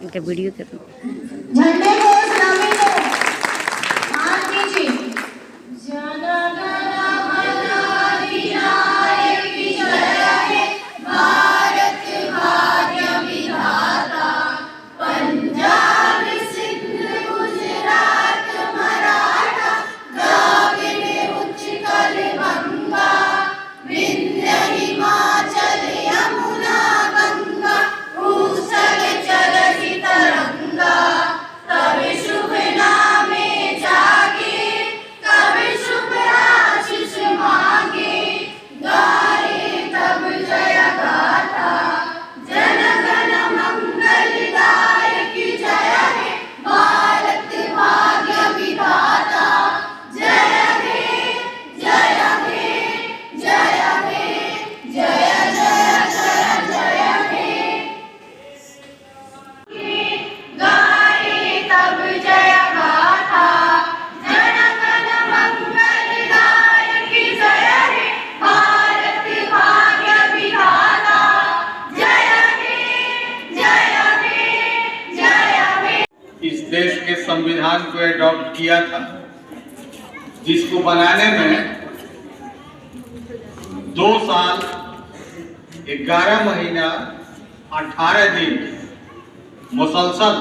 इनका वीडियो कर रहा हूँ। झंडे को सलामी दो, हाथ नीचे। जन गण मन अधिनायक जय हे, भारत भाग्य विधाता। पंजाब सिंध गुजरात मराठा, द्राविड़ उत्कल गंगा, विंध्य हिमाचल यमुना गंगा, ऊसर चलहि तरंगा। तब शुभ नामे जागे, तब शुभ आशीष मांगे, गाए तब जय गाथा। जन गण मंगलदायक जय हे, भारत भाग्य विधाता। जय हे जय हे जय हे, जय जय जय जय हे। गाए तब जय गाथा। जन गण मंगलदायक जय हे, भारत भाग्य विधाता। जय हे जय हे जय हे। इस देश के संविधान को एडॉप्ट किया था, जिसको बनाने में 2 साल 11 महीना 18 दिन मुसलसल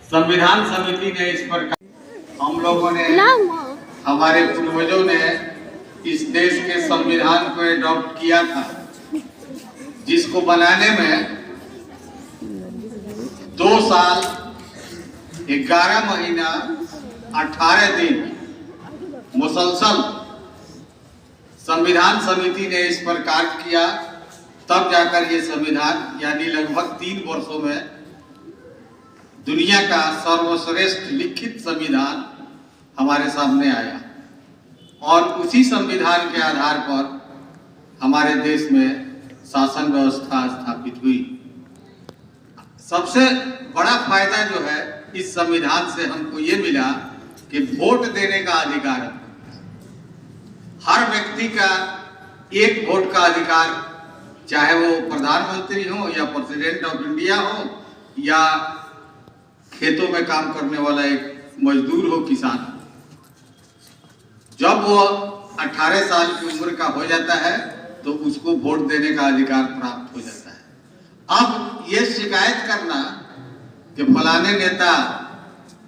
संविधान समिति ने इस पर हम लोगों ने, हमारे पूर्वजों ने इस देश के संविधान को एडॉप्ट किया था, जिसको बनाने में 2 साल 11 महीना 18 दिन मुसलसल संविधान समिति ने इस पर कार्य किया। तब जाकर ये संविधान यानी लगभग 3 वर्षों में दुनिया का सर्वश्रेष्ठ लिखित संविधान हमारे सामने आया और उसी संविधान के आधार पर हमारे देश में शासन व्यवस्था स्थापित हुई। सबसे बड़ा फायदा जो है इस संविधान से हमको ये मिला कि वोट देने का अधिकार है। हर व्यक्ति का एक वोट का अधिकार, चाहे वो प्रधानमंत्री हो या प्रेसिडेंट ऑफ इंडिया हो या खेतों में काम करने वाला एक मजदूर हो, किसान। जब वो 18 साल की उम्र का हो जाता है तो उसको वोट देने का अधिकार प्राप्त हो जाता है। अब ये शिकायत करना कि फलाने नेता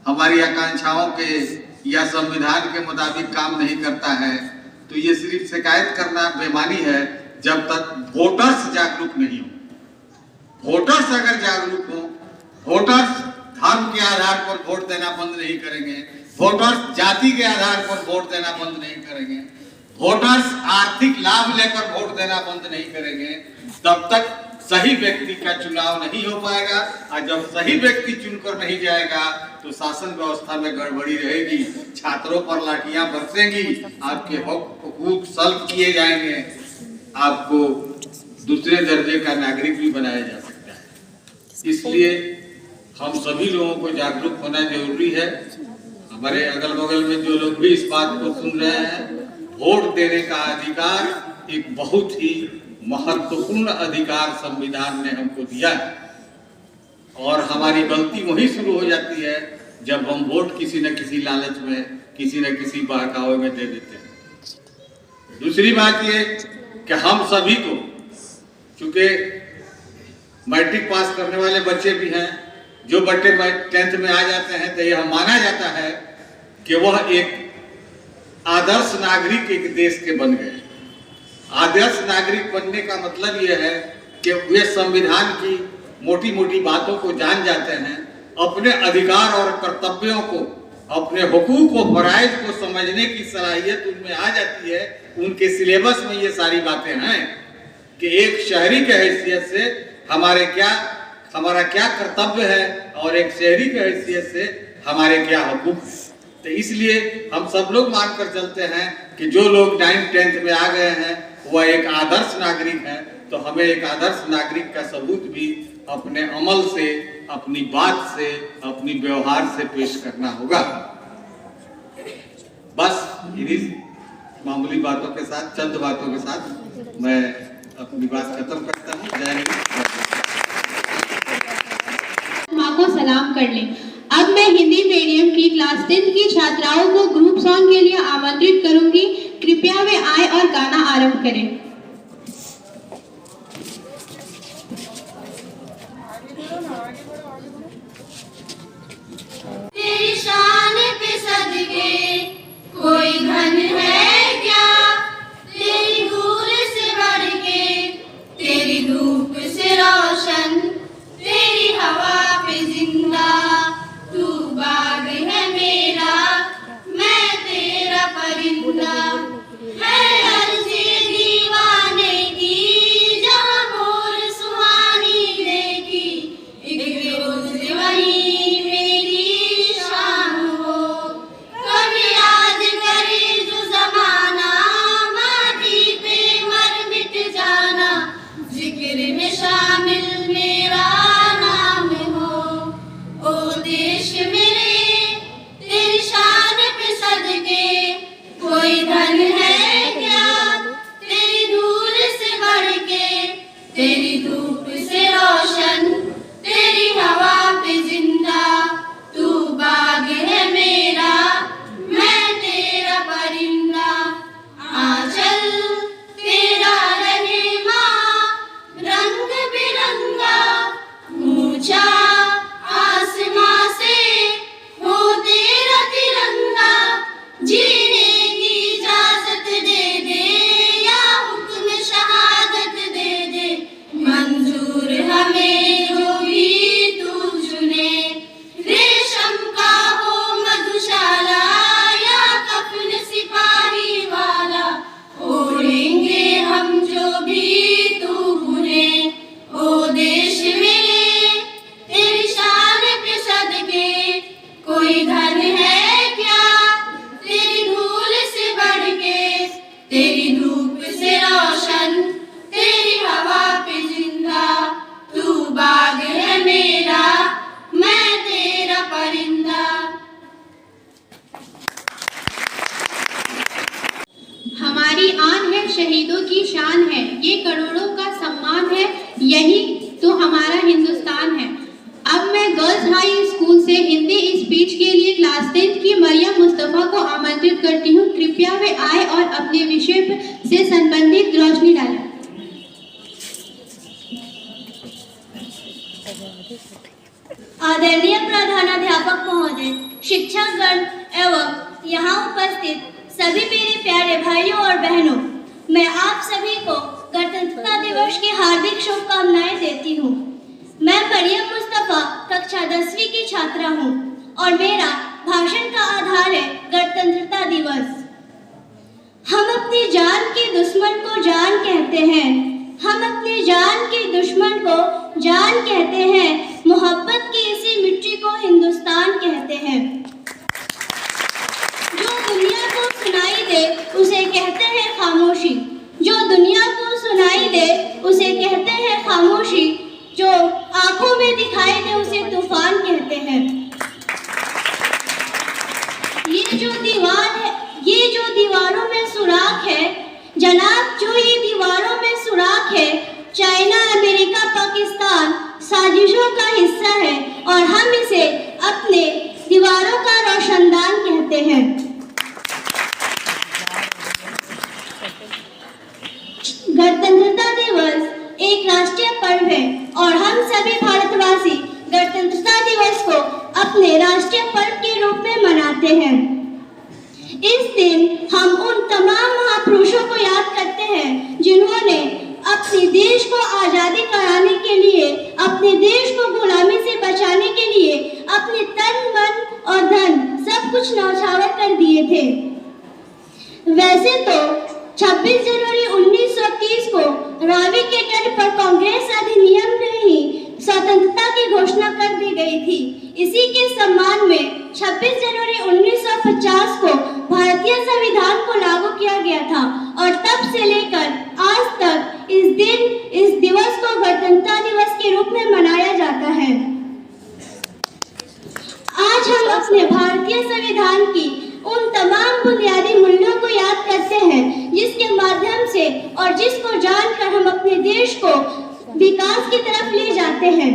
हमारी आकांक्षाओं के या संविधान के मुताबिक काम नहीं करता है, तो ये सिर्फ शिकायत करना बेमानी है जब तक वोटर्स जागरूक नहीं हो। वोटर्स अगर जागरूक हो, वोटर्स धर्म के आधार पर वोट देना बंद नहीं करेंगे, वोटर्स जाति के आधार पर वोट देना बंद नहीं करेंगे, वोटर्स आर्थिक लाभ लेकर वोट देना बंद नहीं करेंगे, तब तक सही व्यक्ति का चुनाव नहीं हो पाएगा। और जब सही व्यक्ति चुनकर नहीं जाएगा तो शासन व्यवस्था में गड़बड़ी रहेगी, छात्रों पर लाठियां बरसेंगी, आपके हकूक सल्ब किए जाएंगे, आपको दूसरे दर्जे का नागरिक भी बनाया जा सकता है। इसलिए हम सभी लोगों को जागरूक होना जरूरी है। हमारे अगल बगल में जो लोग भी इस बात को सुन रहे हैं, वोट देने का अधिकार एक बहुत ही महत्वपूर्ण अधिकार संविधान ने हमको दिया है और हमारी गलती वही शुरू हो जाती है जब हम वोट किसी न किसी लालच में, किसी न किसी बहकावे में दे देते हैं। दूसरी बात ये कि हम सभी को, चूंकि मैट्रिक पास करने वाले बच्चे भी हैं, जो बच्चे 10th में आ जाते हैं तो यह माना जाता है कि वह एक आदर्श नागरिक एक देश के बन गए। आदर्श नागरिक बनने का मतलब यह है कि वे संविधान की मोटी मोटी बातों को जान जाते हैं, अपने अधिकार और कर्तव्यों को, अपने हुकूक और फराइज को समझने की सलाहियत उनमें आ जाती है। उनके सिलेबस में ये सारी बातें हैं कि एक शहरी के हैसियत से हमारा क्या कर्तव्य है और एक शहरी के हैसियत से हमारे क्या हुकूक है। तो इसलिए हम सब लोग मानकर चलते हैं कि जो लोग 9th 10th में आ गए हैं वह एक आदर्श नागरिक है। तो हमें एक आदर्श नागरिक का सबूत भी अपने अमल से, अपनी बात से, अपनी व्यवहार से पेश करना होगा। बस इन्हीं मामूली बातों के साथ, चंद बातों के साथ मैं अपनी बात खत्म करता हूँ। जय हिंद। को सलाम कर लें। अब मैं हिंदी मीडियम की क्लास 10 की छात्राओं को ग्रुप सॉन्ग के लिए आमंत्रित करूंगी। कृपया वे आए और गाना आरंभ करें। तेरी शान पे सदके कोई धन है क्या, तेरी धूल से बढ़ के, तेरी धूप से रोशन, तेरी हवा पे जिंदा, तू बाग है मेरा, मैं तेरा परिंदा। है अर्ज़ी दीवाने की जहाँ मोर सुहानी देखी, एक रोज वही मेरी शाम हो। कभी याद करे जो ज़माना, माटी पे मर मिट जाना, जिक्र में शामिल मेरा नाम हो। ओ देश मेरे तेरी शान पे सदके कोई धन है क्या, तेरी धूल से बढ़ के, तेरी धूप से रोशन, तेरी हवा पे जिंदा, तू बाग है मेरा, मैं तेरा परिंदा। आंचल तेरा रहे माँ रंग बिरंगा, ऊंचा आसमां से हो तेरा तिरंगा, जीने की इजाजत दे दे या हुक्म शहादत दे दे, मंजूर हमें जो भी तू चुने। रेशम का हो मधुशाला या कफन सिपाही वाला, ओढ़ेंगे हम जो भी तू बुने। ओ देश मेरे तेरी शान पे सदके कोई धन है क्या, तेरी धूल से बढ़ के, तेरी धूप से रोशन, तेरी हवा पे जिंदा, तू बाग है मेरा, मैं तेरा परिंदा। हमारी आन है, शहीदों की शान है, ये करोड़ों का सम्मान है, यही तो हमारा हिंदुस्तान है। अब मैं गर्ल्स हाई स्कूल से हिंदी स्पीच के लिए क्लास 10 की मरियम मुस्तफा को आमंत्रित करती हूँ। कृपया वे आए और अपने विषय से संबंधित रोशनी डालें। आदरणीय प्रधानाध्यापक महोदय, शिक्षकगण एवं यहाँ उपस्थित सभी मेरे प्यारे भाइयों और बहनों, मैं आप सभी को गणतंत्रता दिवस की हार्दिक शुभकामनाएं देती हूँ। मैं मरियम मुस्तफा कक्षा 10वीं की छात्रा हूँ और मेरा भाषण का आधार है गणतंत्रता दिवस। हम अपनी जान के दुश्मन को जान कहते हैं, हम अपनी जान के दुश्मन को जान कहते हैं, मोहब्बत की इसी मिट्टी को हिंदुस्तान कहते हैं। जो दुनिया को सुनाई दे उसे कहते हैं खामोशी, जो दुनिया को सुनाई दे उसे कहते हैं खामोशी, जो आंखों में दिखाई दे उसे तूफान कहते हैं। ये जो दीवार है, ये जो दीवारों में सुराख है जनाब, जो ये दीवारों में सुराख है, चाइना, अमेरिका, पाकिस्तान साजिशों का हिस्सा है और हम इसे अपने दीवारों का रोशनदान कहते हैं। गणतंत्रता दिवस एक राष्ट्रीय पर्व है और हम सभी भारतवासी गणतंत्रता दिवस को अपने राष्ट्रीय पर्व के रूप में मनाते हैं। इस दिन हम उन तमाम महापुरुषों को याद करते हैं जिन्होंने अपने देश को आजादी कराने के लिए, अपने देश को गुलामी से बचाने के लिए अपने तन, मन और धन सब कुछ न्यौछावर कर दिए थे। वैसे तो 26 जनवरी 1930 को रावी के तट पर कांग्रेस अधिनियम में ही स्वतंत्रता की घोषणा कर दी गई थी। इसी के सम्मान में 26 जनवरी 1950 को भारतीय संविधान को लागू किया गया था और तब से लेकर आज तक इस दिवस को गणतंत्रता दिवस के रूप में मनाया जाता है। आज हम अपने भारतीय संविधान की उन तमाम बुनियादी मूल्यों को याद करते हैं जिसके माध्यम से और जिसको जानकर हम अपने देश को विकास की तरफ ले जाते हैं।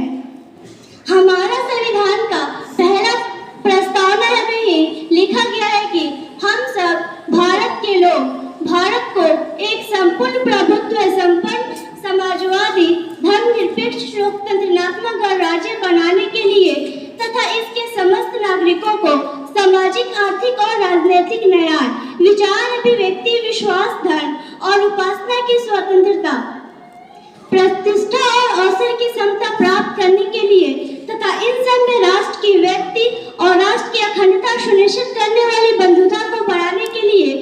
हमारा संविधान का पहला प्रस्तावना में ही लिखा गया है कि हम सब भारत के लोग भारत को एक संपूर्ण प्रभुत्व संपन्न समाजवादी धर्मनिरपेक्ष लोकतंत्रात्मक गणराज्य बनाने के लिए तथा इसके समस्त नागरिकों को सामाजिक, आर्थिक और राजनीतिक न्याय, विचार अभिव्यक्ति, विश्वास, धर्म और उपासना की स्वतंत्रता, प्रतिष्ठा और अवसर की समता प्राप्त करने के लिए तथा इन सब में राष्ट्र की व्यक्ति और राष्ट्र की अखंडता सुनिश्चित करने वाली बंधुता को बढ़ाने के लिए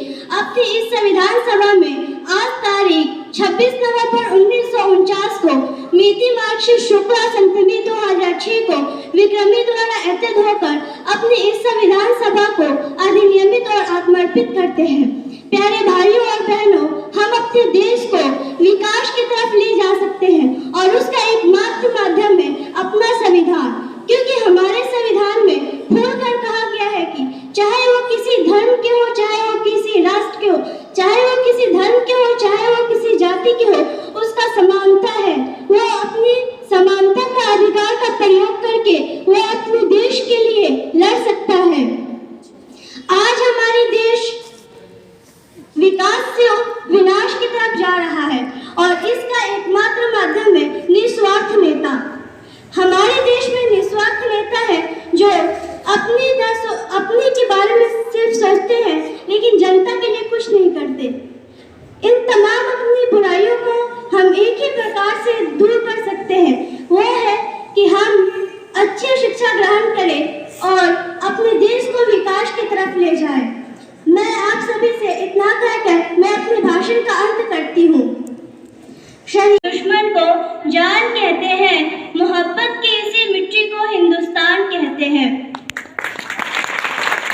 अपनी इस संविधान सभा में आज तारीख 26 नवंबर 1949 को मिति मार्गशीर्ष शुक्ला संतमी 2006 को विक्रमी द्वारा एतद होकर अपनी इस संविधान सभा को अधिनियमित और आत्मर्पित करते हैं। प्यारे भाइयों और बहनों, हम अपने देश को विकास की तरफ ले जा सकते हैं और उसका एकमात्र माध्यम है अपना संविधान, क्योंकि हमारे संविधान में खुलकर कहा गया है कि चाहे वो किसी धर्म के हो, चाहे वो किसी राष्ट्र के हो, चाहे वो किसी धर्म के हो, चाहे वो किसी जाति के हो, उसका समानता है। वो अपनी समानता का अधिकार का प्रयोग करके वो अपने देश के लिए लड़ सकता है। आज हमारे देश विकास से विनाश की तरफ जा रहा है और इसका एकमात्र माध्यम है निस्वार्थ नेता। हमारे देश में निस्वार्थ नेता है जो अपने के बारे में सिर्फ सोचते हैं लेकिन जनता के लिए कुछ नहीं करते। इन तमाम अपनी बुराइयों को हम एक ही प्रकार से दूर कर सकते हैं, वो है कि हम अच्छी शिक्षा ग्रहण करें और अपने देश को विकास की तरफ ले जाएं। मैं आप सभी से इतना कहकर मैं अपने भाषण का अंत करती हूँ। शहीद दुश्मन को जान कहते हैं, मोहब्बत की इसी मिट्टी को हिंदुस्तान कहते हैं।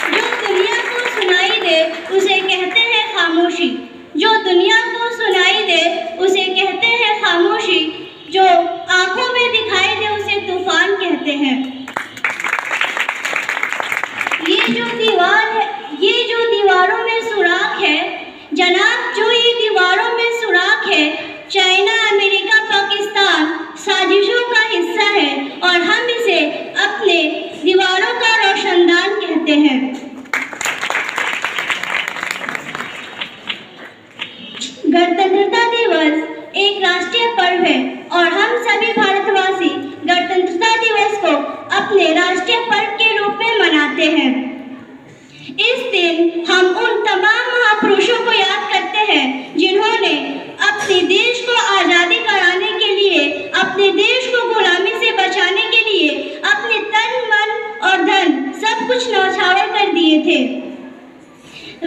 जो दुनिया को सुनाई दे उसे कहते हैं खामोशी, जो दुनिया को सुनाई दे उसे कहते हैं खामोशी, जो आंखों में दिखाई दे उसे तूफान कहते हैं। ये जो दीवार है, ये जो दीवारों में सुराख है जनाब, जो ये दीवारों में सुराख है, चाइना, अमेरिका, पाकिस्तान साजिशों का हिस्सा है और हम इसे अपने दीवारों का रोशनदान कहते हैं। गणतंत्रता दिवस एक राष्ट्रीय पर्व है और हम सभी भारतवासी गणतंत्रता दिवस को अपने राष्ट्रीय पर्व के रूप में मनाते हैं। इस दिन हम उन तमाम महापुरुषों को याद करते हैं जिन्होंने अपने देश को आजादी कराने के लिए, अपने देश को गुलामी से बचाने के लिए अपने तन, मन और धन सब कुछ न्यौछावर कर दिए थे।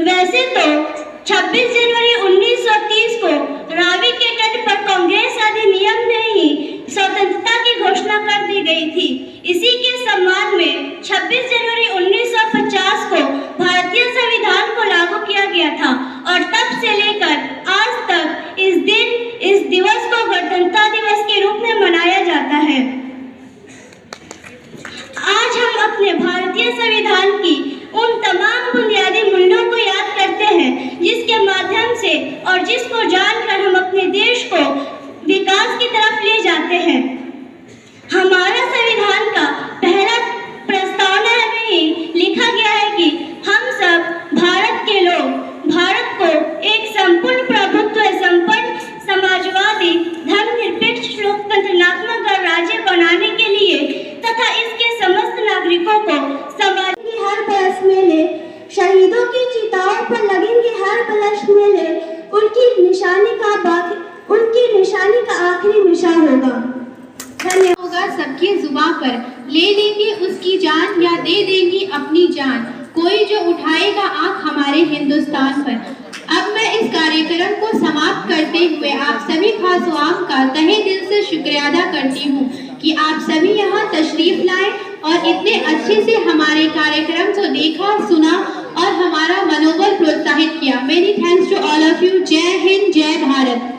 वैसे तो 26 जनवरी 1930 को रावी के तट पर कांग्रेस अधिनियम में ही स्वतंत्रता की घोषणा कर दी गई थी। इसी के सम्मान में 26 जनवरी 1950 को भारतीय संविधान को लागू किया गया था और तब से लेकर आज तक इस दिवस को गणतंत्रता दिवस के रूप में मनाया जाता है। आज हम अपने भारतीय संविधान की उन तमाम बुनियादी मूल्यों को याद करते हैं जिसके माध्यम से और जिसको जानकर हम अपने देश को विकास की तरफ ले जाते हैं। हमारा संविधान का पहला प्रस्तावना में ही लिखा गया है कि हम सब भारत के लोग भारत को एक संपूर्ण प्रभुत्व संपन्न समाजवादी धर्मनिरपेक्ष लोकतंत्रात्मक गणराज्य बनाने के लिए तथा इसके समस्त नागरिकों को समाज की हर बरस मेले, शहीदों की चिताओं पर लगेंगे हर बरस मेले, उनकी निशानी का आखिरी निशान होगा। होगा सबकी जुबान पर, ले लेंगे उसकी जान या दे देंगी अपनी जान, कोई जो उठाएगा आंख हमारे हिंदुस्तान पर। अब मैं इस कार्यक्रम को समाप्त करते हुए आप सभी खासवाम का तहे दिल से शुक्रिया अदा करती हूँ कि आप सभी यहाँ तशरीफ लाए और इतने अच्छे से हमारे कार्यक्रम को देखा, सुना और हमारा मनोबल प्रोत्साहित किया। Many thanks to all of you. जय हिंद, जय भारत।